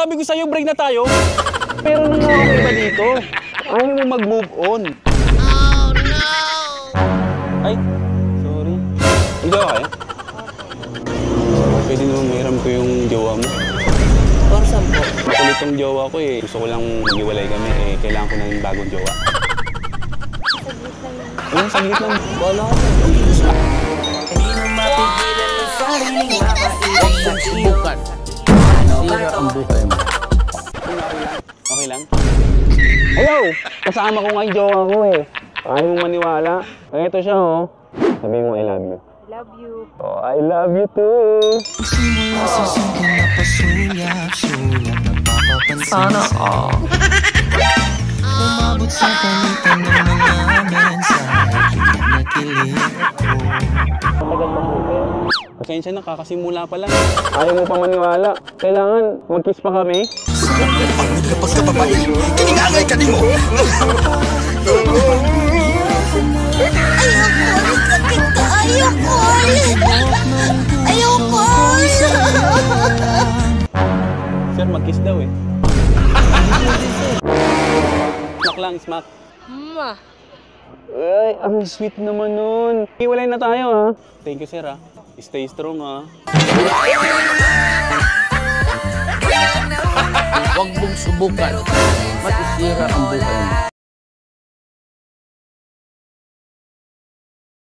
Sabi ko sa'yo, break na tayo. Pero nung ako iba dito, ayaw mo mag-move on. Oh, no! Ay, sorry. Hindi ako kayo? Pwede naman mahiram ko yung jowa mo. Para saan po? Makulit yung jowa ko eh. Gusto ko lang mag-iwalay kami eh. Kailangan ko ng bagong jowa. Ayun, saglit lang. Wala ka. Subukan. Sira ang buhay mo. Okay lang? Hello! Kasama ko nga yung jowa ko eh. Ayaw mong maniwala. Kaya ito siya oh. Sabihin mo I love you. Love you. Oh, I love you too! Sana all. Umabot sa palitan ng mga mensahe na kilig ako. Pasensya na, kakasimula pa lang. Ayaw mo pa maniwala. Kailangan mag-kiss pa kami. Pagkapag ka babae, kiningangay ka din mo! Ayoko! Sir, mag-kiss daw eh. Smack lang, smack. Ma. Ay, ang sweet naman nun. Iwalay na tayo ha. Thank you sir ha. Stay strong ha. Huwag mong subukan. Masisira ang buhay mo.